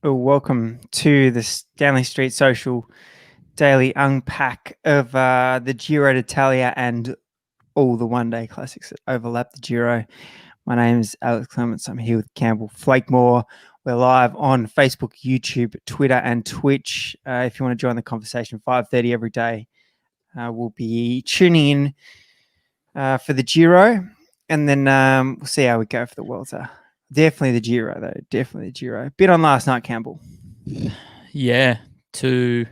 Well, welcome to the Stanley Street Social Daily Unpack of the Giro d'Italia and all the one-day classics that overlap the Giro. My name is Alex Clements. I'm here with Campbell Flakemore. We're live on Facebook, YouTube, Twitter, and Twitch. If you want to join the conversation, 5:30 every day. We'll be tuning in for the Giro, and then we'll see how we go for the Vuelta. Definitely the Giro, though. Definitely the Giro. Bit on last night, Campbell. Yeah, there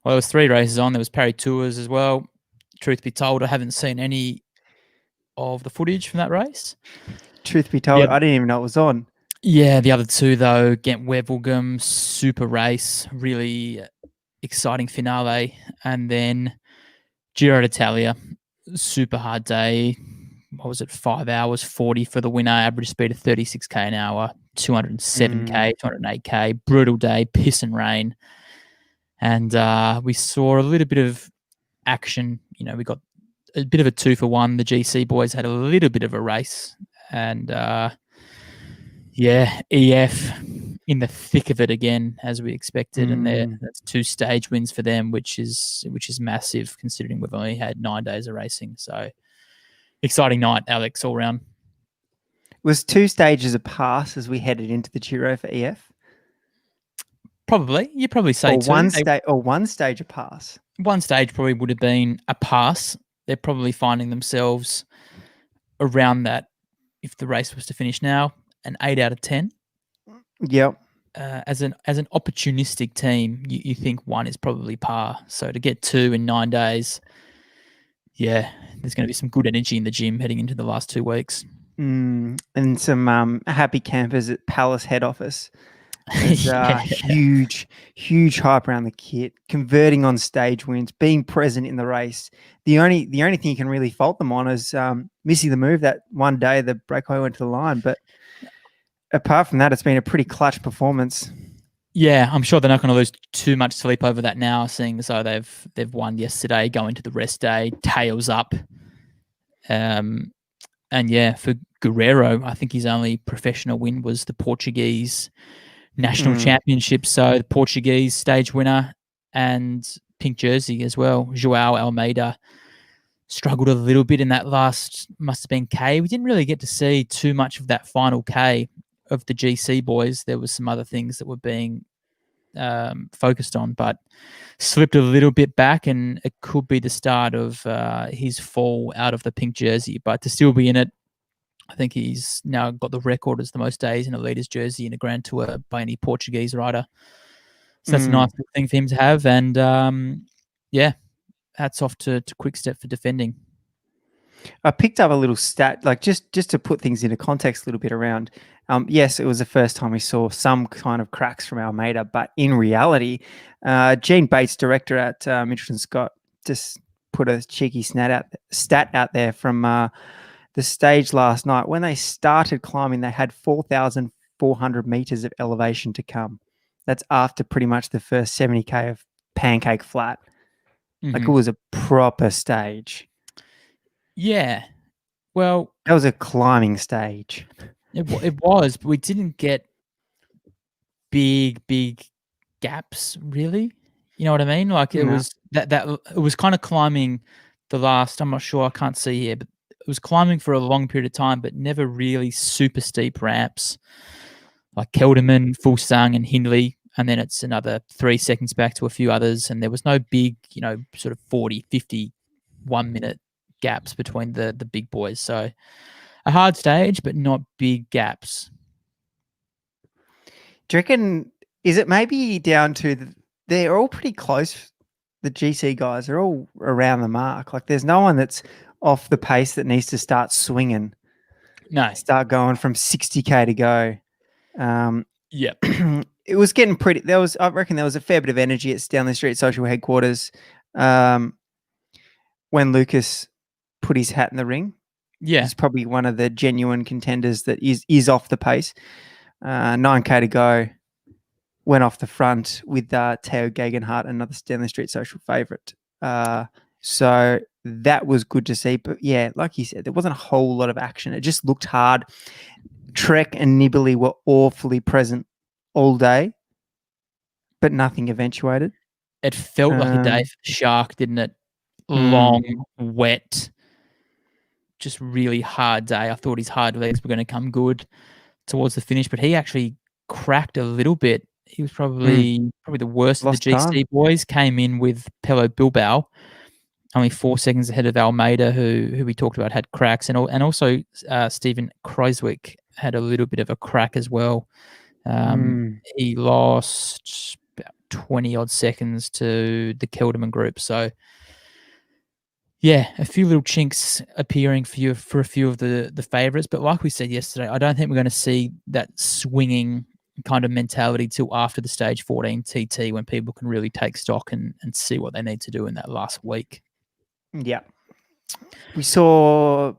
was 3 races on. There was Paris Tours as well. Truth be told, I haven't seen any of the footage from that race. Truth be told, I didn't even know it was on. Yeah, the other 2 though, Ghent-Wevelgem, super race, really exciting finale, and then Giro d'Italia, super hard day. What was it? 5 hours 40 for the winner, average speed of 36k an hour, 207k, 208k, brutal day, piss and rain. And we saw a little bit of action. You know, we got a bit of a 2-for-1. The GC boys had a little bit of a race. And EF in the thick of it again, as we expected. And that's 2 stage wins for them, which is massive considering we've only had 9 days of racing. So exciting night, Alex, all round. Was 2 stages a pass as we headed into the Giro for EF? Probably. You'd probably say one stage a pass. One stage probably would have been a pass. They're probably finding themselves around that, if the race was to finish now, an 8 out of 10. Yep. As an opportunistic team, you think 1 is probably par. So to get 2 in 9 days, yeah, there's going to be some good energy in the gym heading into the last 2 weeks. And some happy campers at Palace head office. There's huge hype around the kit, converting on stage wins, being present in the race. The only thing you can really fault them on is missing the move that one day the breakaway went to the line. But apart from that, it's been a pretty clutch performance. Yeah, I'm sure they're not going to lose too much sleep over that now, seeing as though they've won yesterday, going to the rest day, tails up. And yeah, for Giro, I think his only professional win was the Portuguese National Championship. So the Portuguese stage winner and pink jersey as well. João Almeida struggled a little bit in that last, must have been K. We didn't really get to see too much of that final K of the GC boys. There was some other things that were being focused on, but slipped a little bit back, and it could be the start of his fall out of the pink jersey. But to still be in it, I think he's now got the record as the most days in a leader's jersey in a Grand Tour by any Portuguese rider. So that's a nice thing for him to have. And hats off to Quickstep for defending. I picked up a little stat, like just to put things into context a little bit around. Yes, it was the first time we saw some kind of cracks from Almeida, but in reality, Gene Bates, director at Mitchelton Scott, just put a cheeky stat out there from the stage last night. When they started climbing, they had 4,400 meters of elevation to come. That's after pretty much the first 70k of pancake flat. Like, it was a proper stage. Yeah. Well, that was a climbing stage. It was, but we didn't get big gaps, really. You know what I mean? Like, it was that it was kind of climbing the last, I'm not sure, I can't see here, but it was climbing for a long period of time, but never really super steep ramps like Kelderman, Fulsang, and Hindley. And then it's another 3 seconds back to a few others. And there was no big, sort of 40, 50, 1 minute gaps between the big boys. So a hard stage, but not big gaps. Do you reckon, is it maybe down to they're all pretty close, the GC guys are all around the mark. Like, there's no one that's off the pace that needs to start swinging. No. Start going from 60k to go. Yep. It was getting pretty. I reckon there was a fair bit of energy at Stanley Street Social headquarters when Lucas put his hat in the ring. Yeah. He's probably one of the genuine contenders that is off the pace. 9k to go. Went off the front with Theo Gegenhardt, another Stanley Street Social favourite. So that was good to see. But yeah, like you said, there wasn't a whole lot of action. It just looked hard. Trek and Nibali were awfully present all day. but nothing eventuated. It felt like a day for the Shark, didn't it? Long, wet, just really hard day. I thought his hard legs were going to come good towards the finish, but he actually cracked a little bit. He was probably the worst Lost of the GC boys. Came in with Pello Bilbao, only 4 seconds ahead of Almeida, who we talked about had cracks, and also Stephen Kreiswick had a little bit of a crack as well. He lost about 20 odd seconds to the Kelderman group. So yeah, a few little chinks appearing for a few of the favourites. But like we said yesterday, I don't think we're going to see that swinging kind of mentality till after the stage 14 TT, when people can really take stock and see what they need to do in that last week. Yeah. We saw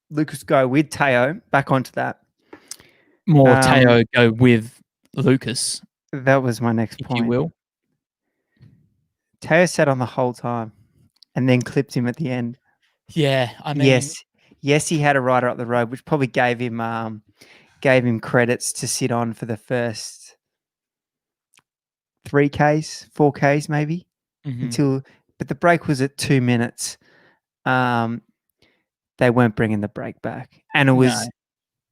Lucas go with Teo, back onto that. More Teo go with Lucas. That was my next point. If you will. Teo sat on the whole time and then clipped him at the end. Yeah, I mean... Yes, he had a rider up the road, which probably gave him credits to sit on for the first 3Ks, 4Ks maybe, but the break was at 2 minutes. They weren't bringing the break back, and it was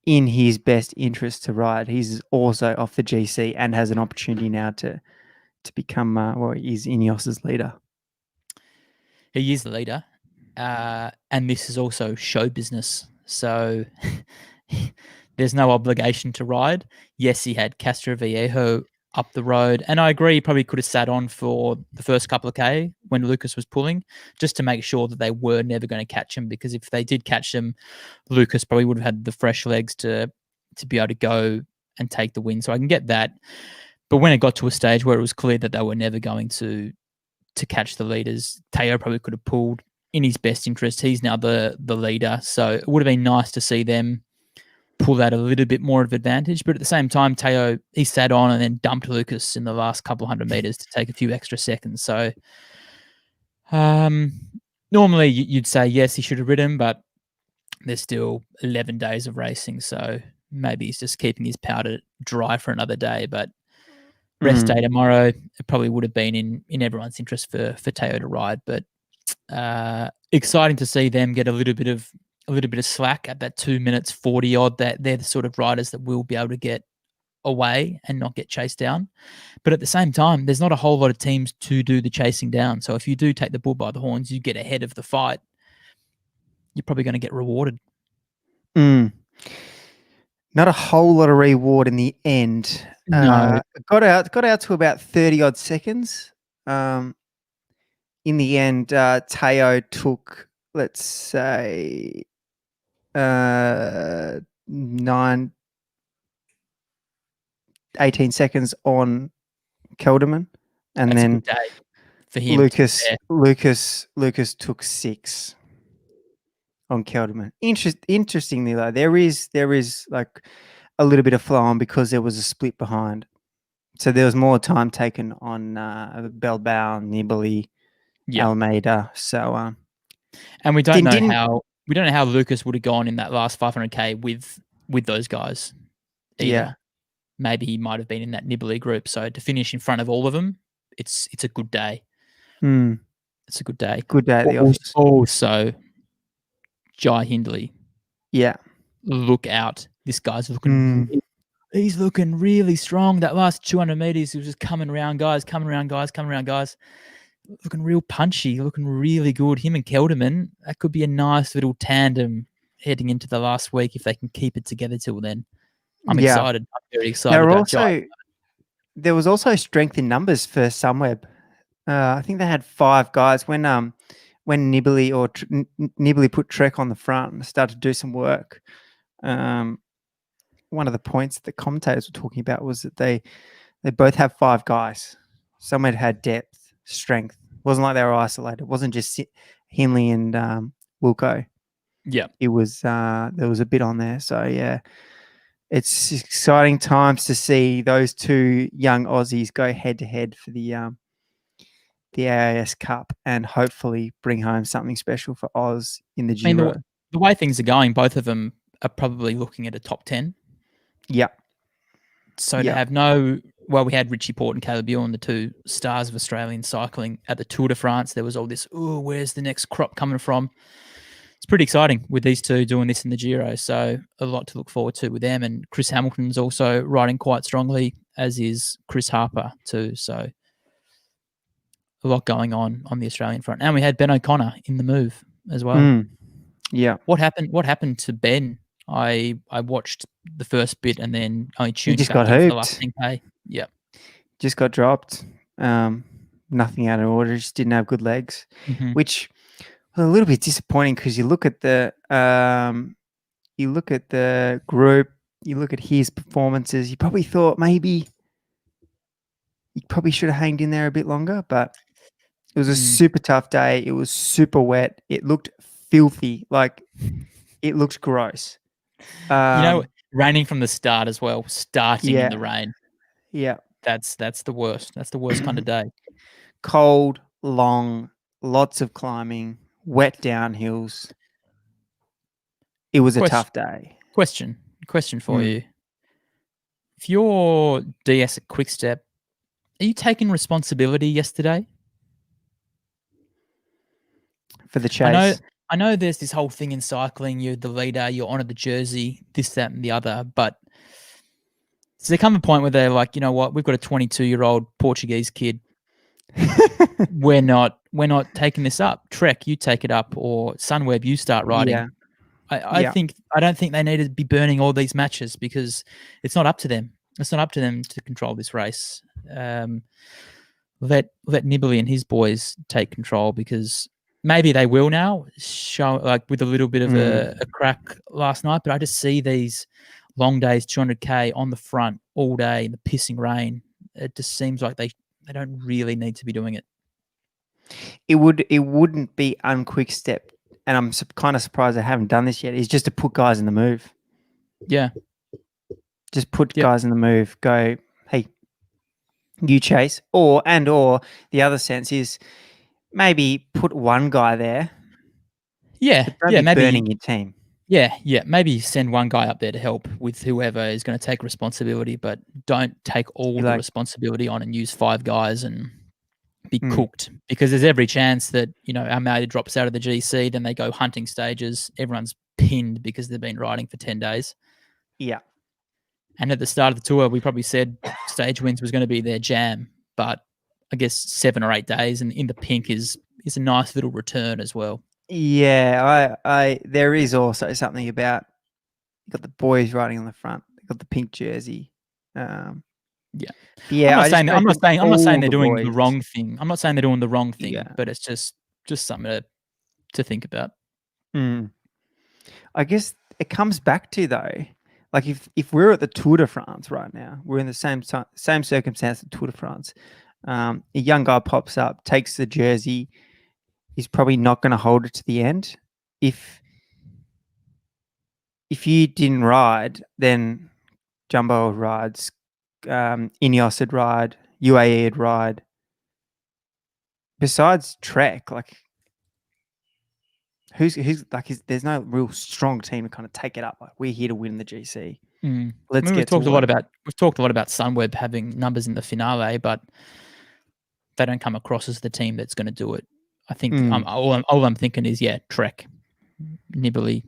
in his best interest to ride. He's also off the GC and has an opportunity now to become he's Ineos's leader. He is the leader, and this is also show business. So there's no obligation to ride. Yes, he had Castro Viejo up the road, and I agree he probably could have sat on for the first couple of K when Lucas was pulling, just to make sure that they were never going to catch him, because if they did catch him, Lucas probably would have had the fresh legs to be able to go and take the win. So I can get that. But when it got to a stage where it was clear that they were never going to catch the leaders, Teo probably could have pulled in his best interest. He's now the leader, so it would have been nice to see them pull out a little bit more of advantage. But at the same time, Teo, he sat on and then dumped Lucas in the last couple hundred meters to take a few extra seconds. So normally you'd say yes, he should have ridden, but there's still 11 days of racing, so maybe he's just keeping his powder dry for another day. But rest day tomorrow, it probably would have been in everyone's interest for Teo to ride. But exciting to see them get a little bit of slack at that 2 minutes 40 odd. That they're the sort of riders that will be able to get away and not get chased down. But at the same time, there's not a whole lot of teams to do the chasing down. So if you do take the bull by the horns, you get ahead of the fight, you're probably going to get rewarded. Not a whole lot of reward in the end. No. Got out to about 30 odd seconds. In the end, Teo took, let's say, 18 seconds on Kelderman, and That's then a good day for him. Lucas took 6 on Kelderman. Interestingly, though, there is like a little bit of flow on because there was a split behind, so there was more time taken on Bilbao, Nibali, Almeida. So, and we don't know how Lucas would have gone in that last 500k with those guys either. Yeah. Maybe he might have been in that Nibali group. So to finish in front of all of them, it's a good day. It's a good day. Good day at the office. Also, Jai Hindley. Yeah. Look out. This guy's looking he's looking really strong. That last 200 meters, he was just coming around guys. Looking real punchy, looking really good. Him and Kelderman, that could be a nice little tandem heading into the last week if they can keep it together till then. I'm excited. I'm very excited. There was also strength in numbers for Sunweb. I think they had 5 guys when Nibali put Trek on the front and started to do some work. One of the points that the commentators were talking about was that they both have 5 guys. Sunweb had depth, strength. It wasn't like they were isolated. It wasn't just Hindley and Wilco. Yeah, it was. There was a bit on there. So yeah, it's exciting times to see those 2 young Aussies go head to head for the AIS Cup and hopefully bring home something special for Oz in the Giro. I mean, the way things are going, both of them are probably looking at a top 10. Yeah. So to have no well, we had Richie Port and Caleb Ewan, the two stars of Australian cycling at the Tour de France. There was all this, where's the next crop coming from? It's pretty exciting with these two doing this in the Giro. So a lot to look forward to with them. And Chris Hamilton's also riding quite strongly, as is Chris Harper too. So a lot going on the Australian front. And we had Ben O'Connor in the move as well. Yeah. What happened to Ben? I watched the first bit and then I tuned just back got in for the hooped. last 10K. Yeah. Just got dropped. Nothing out of order. Just didn't have good legs, which was a little bit disappointing because you look at the group, you look at his performances. You probably thought maybe he probably should have hanged in there a bit longer, but it was a super tough day. It was super wet. It looked filthy. Like it looked gross. Raining from the start as well. Starting in the rain. Yeah. That's the worst. That's the worst kind of day. Cold, long, lots of climbing, wet downhills. It was a tough day. Question for you. If you're DS at Quickstep, are you taking responsibility yesterday? For the chase? I know there's this whole thing in cycling, you're the leader, you're on the jersey, this, that, and the other, but does there come a point where they're like, you know what, we've got a 22-year-old Portuguese kid. we're not taking this up. Trek, you take it up, or Sunweb, you start riding. Yeah. I don't think they need to be burning all these matches because it's not up to them. It's not up to them to control this race. Let Nibali and his boys take control, because maybe they will now, show like with a little bit of a crack last night. But I just see these long days, 200K on the front all day in the pissing rain. It just seems like they don't really need to be doing it. It wouldn't be unquickstep, and I'm kind of surprised they haven't done this yet, is just to put guys in the move. Yeah. Just put guys in the move. Go, hey, you chase. Or the other sense is maybe put one guy there. Yeah. Don't be burning your team. Yeah. Maybe send one guy up there to help with whoever is going to take responsibility, but don't take all the responsibility on and use 5 guys and be cooked, because there's every chance that, Almeida drops out of the GC, then they go hunting stages. Everyone's pinned because they've been riding for 10 days. Yeah. And at the start of the tour, we probably said stage wins was going to be their jam, but I guess 7 or 8 days and in the pink is a nice little return as well. Yeah, I there is also something about, you got the boys riding on the front, they got the pink jersey. I'm not saying they're doing the wrong thing. I'm not saying they're doing the wrong thing, but it's just something to think about. I guess it comes back to, though, like if we're at the Tour de France right now, we're in the same circumstance at Tour de France. A young guy pops up, takes the jersey. He's probably not going to hold it to the end. If you didn't ride, then Jumbo rides, Ineos would ride, UAE would ride. Besides Trek, like who's there's no real strong team to kind of take it up. Like, we're here to win the GC. We've talked a lot about Sunweb having numbers in the finale, but they don't come across as the team that's going to do it. I think all I'm thinking is, Trek, Nibali,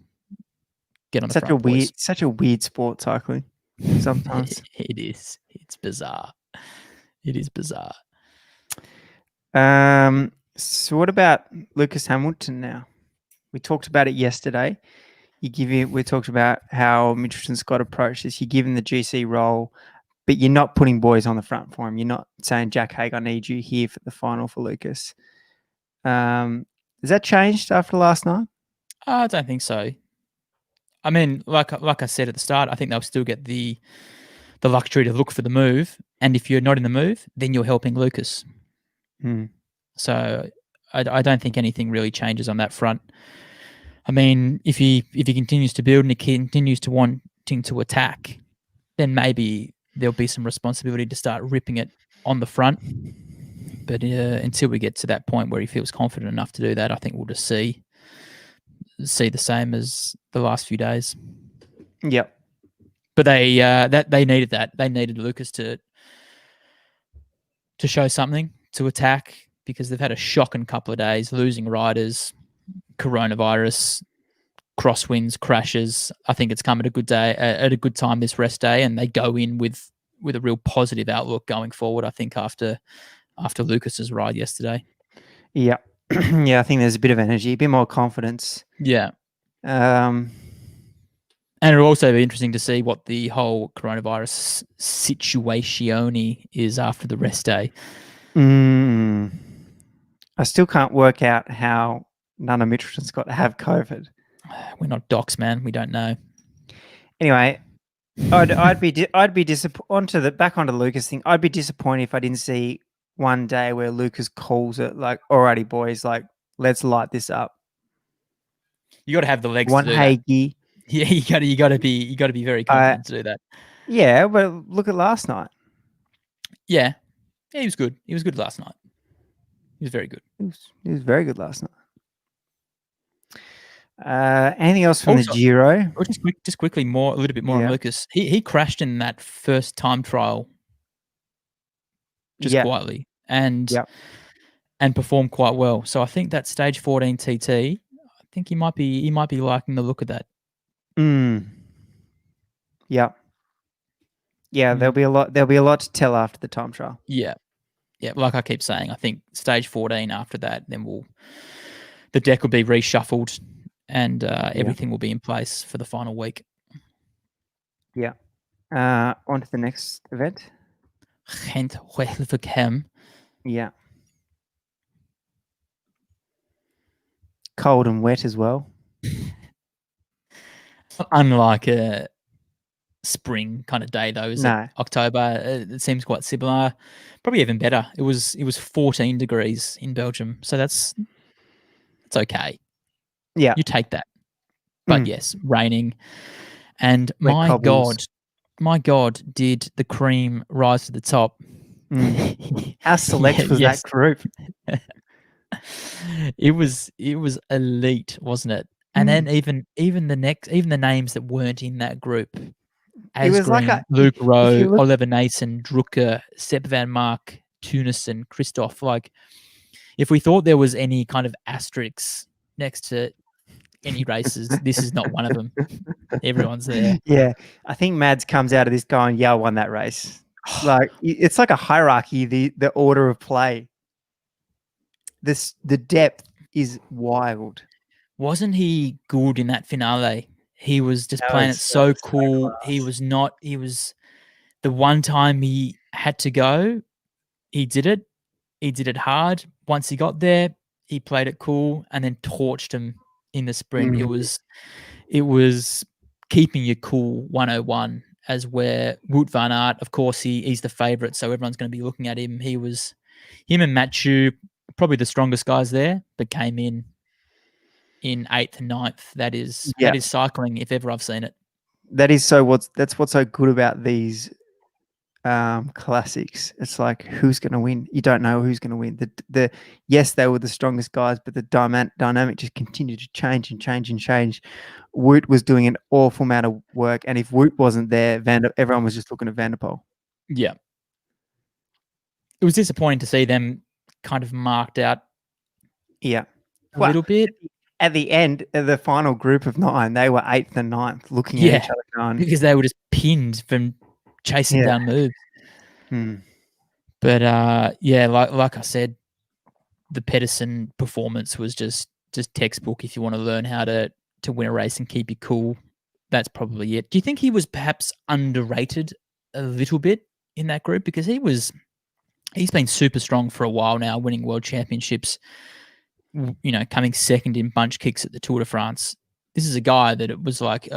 get on the front, boys. Such a weird sport, cycling. Sometimes it is. It's bizarre. It is bizarre. So what about Lucas Hamilton now? We talked about it yesterday. We talked about how Mitchelton Scott approached this. You give him the GC role, but you're not putting boys on the front for him. You're not saying, Jack Haig, I need you here for the final for Lucas. Has that changed after last night? I don't think so. I mean, like I said at the start, I think they'll still get the luxury to look for the move. And if you're not in the move, then you're helping Lucas. So I don't think anything really changes on that front. I mean, if he continues to build and he continues to wanting to attack, then maybe there'll be some responsibility to start ripping it on the front. But until we get to that point where he feels confident enough to do that, I think we'll just see the same as the last few days. Yep. But they needed that. They needed Lucas to to show something, to attack, because they've had a shocking couple of days, losing riders, coronavirus, crosswinds, crashes. I think it's come at a good day, at a good time this rest day, and they go in with a real positive outlook going forward. I think after Lucas's ride yesterday. Yeah. Yeah, I think there's a bit of energy, a bit more confidence. Yeah. Um, And it'll also be interesting to see what the whole coronavirus situation is after the rest day. I still can't work out how none of Mitchelton's got to have COVID. We're not docs, man. We don't know. Anyway, I'd be disappointed. Back onto the Lucas thing. I'd be disappointed if I didn't see one day where Lucas calls it like, "Alrighty, boys, like let's light this up." You got to have the legs One to do that. Hagee. Yeah, you got to be very confident to do that. Yeah, but look at last night. Yeah, he was good. He was good last night. He was very good. He was very good last night. Anything else from Also, the Giro? Or just quickly, a little bit more on Lucas. He crashed in that first time trial, just quietly, and performed quite well. So I think that stage 14 TT, I think he might be liking the look of that. Yeah. Yeah, there'll be a lot to tell after the time trial. Yeah. Yeah, like I keep saying, I think stage 14 after that, then the deck will be reshuffled and everything will be in place for the final week. Yeah. On to the next event. Gent-Wevelgem. Yeah. Cold and wet as well. Unlike a spring kind of day, though, is No. it October? It seems quite similar. Probably even better. It was 14 degrees in Belgium, so it's okay. Yeah. You take that. But yes, raining. And wet my cobbles. God, did the cream rise to the top. How select was that group? It was elite, wasn't it? And then even the names that weren't in that group, Asgreen, Luke Rowe, Oliver Nason, Drucker, Sepp Van Mark, Tunison, Christoph. Like, if we thought there was any kind of asterisks next to any races, this is not one of them. Everyone's there. Yeah, I think Mads comes out of this going, "Yeah, I won that race." Like, it's like a hierarchy. The order of play. The depth is wild. Wasn't he good in that finale? He was just playing it so cool. He was the one time he had to go, he did it. He did it hard. Once he got there, he played it cool and then torched him in the sprint. It was keeping you cool 101, as where Wout van Aert, of course, he's the favourite, so everyone's going to be looking at him. Him and Mathieu, probably the strongest guys there, but came in 8th and 9th. That is cycling, if ever I've seen it. That's what's so good about these classics. It's like, who's going to win? You don't know who's going to win. Yes, they were the strongest guys, but the dynamic just continued to change and change and change. Wout was doing an awful amount of work, and if Wout wasn't there, everyone was just looking at Van der Poel. Yeah, it was disappointing to see them kind of marked out. Yeah, a little bit. At the end of the final group of 9, they were 8th and 9th, looking at each other going, because they were just pinned from chasing down moves. But like I said, the Pedersen performance was just textbook. If you want to learn how to win a race and keep you cool, that's probably it. Do you think he was perhaps underrated a little bit in that group? Because he's been super strong for a while now, winning world championships, coming second in bunch kicks at the Tour de France. This is a guy that it was like,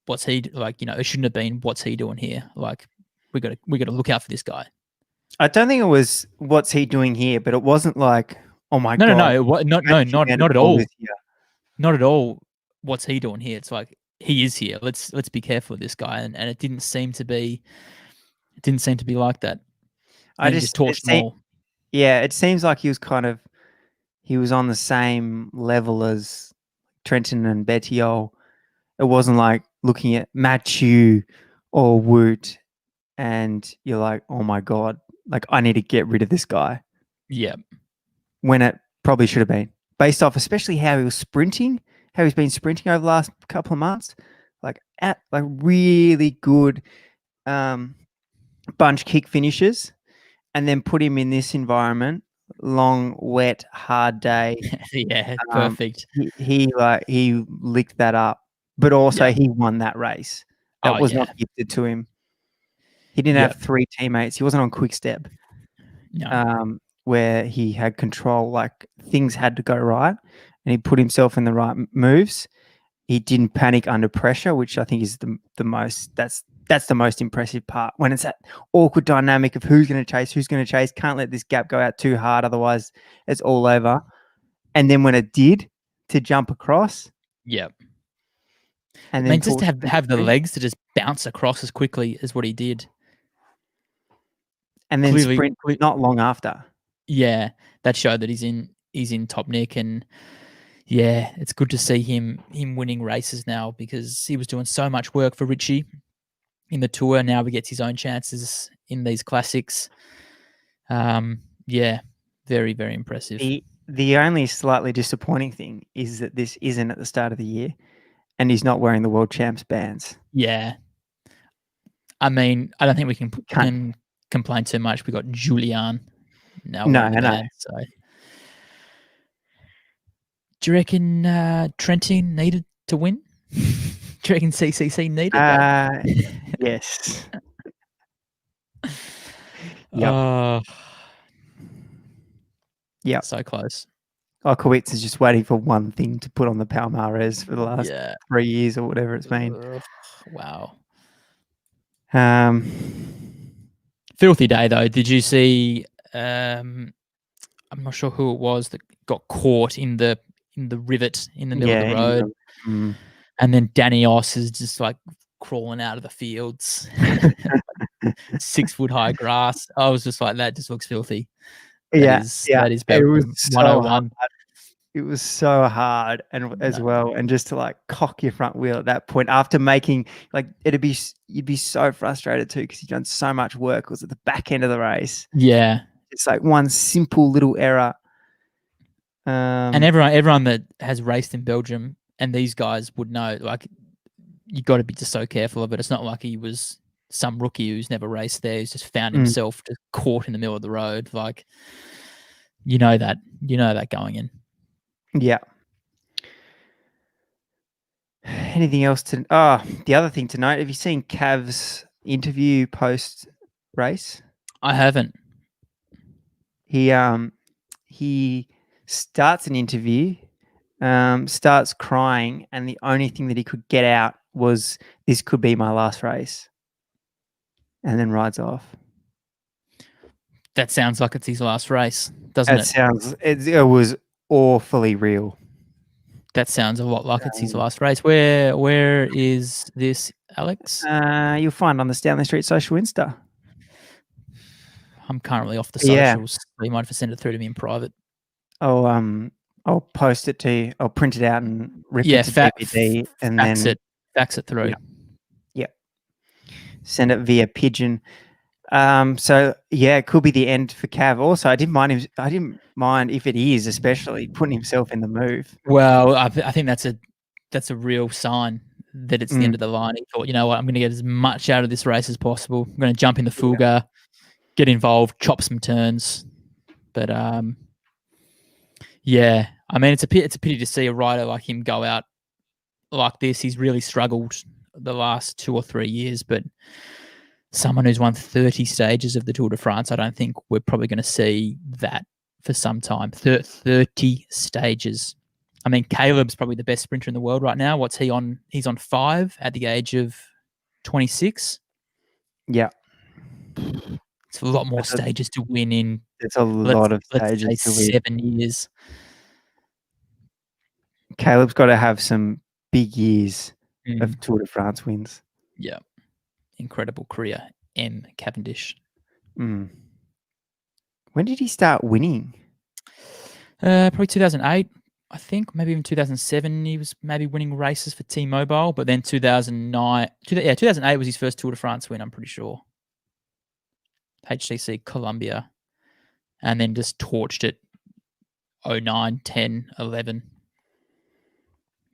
what's he like? It shouldn't have been. What's he doing here? Like, we got to look out for this guy. I don't think it was what's he doing here, but it wasn't like, oh my god. Not at all. Not at all. What's he doing here? It's like, he is here. Let's be careful of this guy. And it didn't seem to be like that. I just torched them all. Yeah, it seems like he was on the same level as Trenton and Bettiol. It wasn't like looking at Mathieu or Wout and you're like, oh my god, like, I need to get rid of this guy, Yeah. when it probably should have been, based off especially how he was sprinting, how he's been sprinting over the last couple of months, like really good bunch kick finishes, and then put him in this environment, long, wet, hard day. Yeah. Perfect. He licked that up, but also Yeah. he won that race. That Oh, was not yeah. gifted to him. He didn't Yeah. have 3 teammates. He wasn't on quick step, No. where he had control. Like, things had to go right, and he put himself in the right moves. He didn't panic under pressure, which I think is the most. That's the most impressive part. When it's that awkward dynamic of who's going to chase. Can't let this gap go out too hard, otherwise it's all over. And then when it did, to jump across, Yeah. and I then mean, just to pull have the through, legs to just bounce across as quickly as what he did. and then Clearly, sprint not long after. yeah, that showed that he's in top nick, and yeah, it's good to see him winning races now, because he was doing so much work for Richie in the Tour. Now he gets his own chances in these classics. Yeah, very, very impressive. The only slightly disappointing thing is that this isn't at the start of the year, and he's not wearing the world champs bands. Yeah, I mean, I don't think we can Can't. complain too much. We got Julian now No, wearing the no. band. So, do you reckon Trentin needed to win? Do you reckon CCC needed that? Yes. Yep. Yep. So close. Okowitz is just waiting for one thing to put on the Palmares for the last 3 years or whatever it's been. Wow. Filthy day though. Did you see? I'm not sure who it was that got caught in the rivet in the middle of the road, and then Danny Oss is just like crawling out of the fields, 6 foot high grass. I was just like, that just looks filthy. That is Belgium 101. It was so hard, and as well, and just to like cock your front wheel at that point after making, like, you'd be so frustrated too, because you've done so much work. It was at the back end of the race. Yeah, it's like one simple little error. And everyone that has raced in Belgium, and these guys would know, like, you got to be just so careful of it. It's not like he was some rookie who's never raced there. He's just found himself just caught in the middle of the road. Like, you know that going in. Yeah. Anything else to? The other thing to note: have you seen Cav's interview post race? I haven't. He starts an interview, starts crying, and the only thing that he could get out was, "This could be my last race," and then rides off. That sounds like it's his last race, doesn't it? It was awfully real. That sounds a lot like it's his last race. Where is this, Alex? You'll find on the Stanley Street social Insta. I'm currently off the socials. So you might have to send it through to me in private. I'll post it to you. I'll print it out and rip it to DVD, and fax it through. Yeah. Send it via pigeon. So yeah, it could be the end for Cav. Also, I didn't mind if it is, especially putting himself in the move. Well, I think that's a real sign that it's the end of the line. He thought, you know what, I'm going to get as much out of this race as possible. I'm going to jump in the Fuga, get involved, chop some turns. But yeah, I mean, it's a pity to see a rider like him go out like this. He's really struggled the last 2 or 3 years, but someone who's won 30 stages of the Tour de France, I don't think we're probably going to see that for some time. 30 stages. I mean, Caleb's probably the best sprinter in the world right now. What's he on? He's on 5 at the age of 26. Yeah. It's a lot more stages to win in. It's a lot of stages let's say to win. 7 years. Caleb's got to have some big years of Tour de France wins. Yeah. Incredible career, M. Cavendish. When did he start winning? Probably 2008, I think. Maybe even 2007. He was maybe winning races for T-Mobile, but then 2008 was his first Tour de France win, I'm pretty sure. HCC Columbia, and then just torched it 09, 10, 11.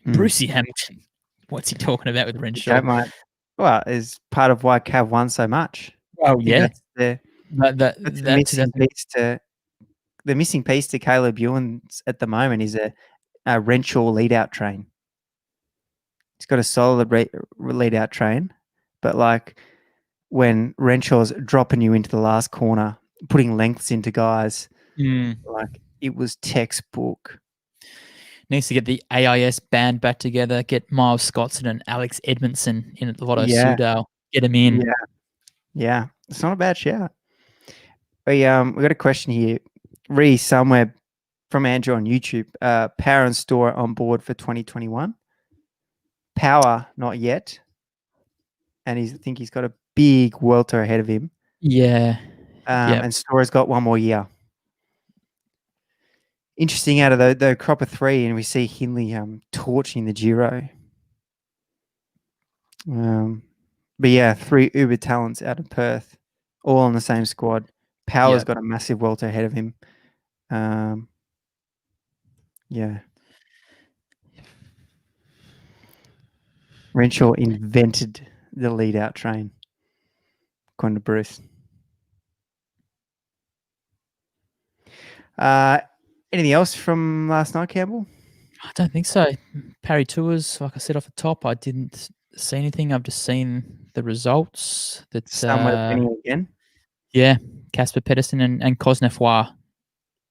Brucey Hamilton. What's he talking about with Renshaw? Don't mind. Well, is part of why Cav won so much. Oh, yeah. That's the missing piece to the missing piece to Caleb Ewan's at the moment is a Renshaw lead-out train. He's got a solid lead-out train, but like when Renshaw's dropping you into the last corner, putting lengths into guys, like it was textbook. Needs to get the AIS band back together, get Miles Scottson and Alex Edmondson in at the Lotto Soudal, get them in. Yeah. It's not a bad shout. We got a question here. Read somewhere from Andrew on YouTube. Power and Store on board for 2021. Power, not yet. And I think he's got a big welter ahead of him. Yeah. And Store's got one more year. Interesting out of the crop of three, and we see Hindley torching the Giro. But yeah, 3 uber talents out of Perth, all on the same squad. Power's got a massive welter ahead of him. Yeah. Renshaw invented the lead-out train, according to Bruce. Anything else from last night, Campbell? I don't think so. Parry Tours, like I said off the top, I didn't see anything. I've just seen the results. That Somewhere winning again. Yeah, Casper Pedersen and Cosnefroy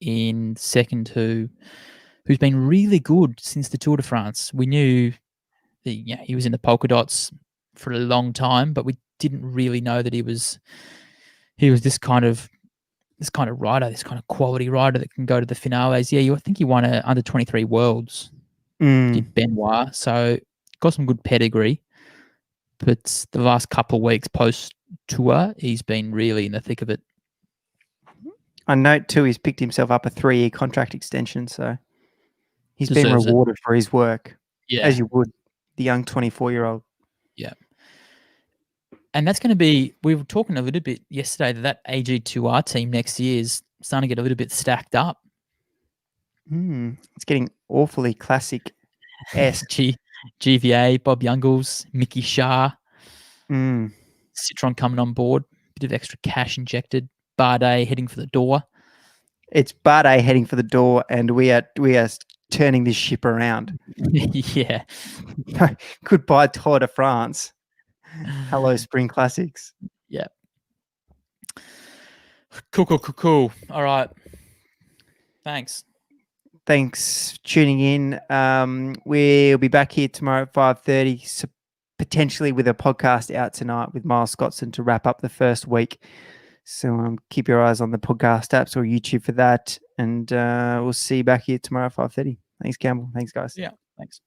in second, who's been really good since the Tour de France. We knew that he was in the polka dots for a long time, but we didn't really know that he was this kind of rider, this kind of quality rider that can go to the finales. Yeah, I think he won a under 23 Worlds. Did Benoit, so got some good pedigree. But the last couple of weeks post tour, he's been really in the thick of it. I note too, he's picked himself up a 3-year contract extension, so he's been rewarded for his work, as you would the young 24-year-old. Yeah. And that's going to be, we were talking a little bit yesterday that AG2R team next year is starting to get a little bit stacked up. It's getting awfully classic-esque. GVA, Bob Youngles, Mickey Shah, Citron coming on board, bit of extra cash injected, Bardet heading for the door. It's Bardet heading for the door, and we are turning this ship around. Yeah. Goodbye, Tour de France. Hello, Spring Classics. Yeah. Cool. All right. Thanks for tuning in. We'll be back here tomorrow at 5:30, so potentially with a podcast out tonight with Miles Scottson to wrap up the first week. So keep your eyes on the podcast apps or YouTube for that. And we'll see you back here tomorrow at 5:30. Thanks, Campbell. Thanks, guys. Yeah, thanks.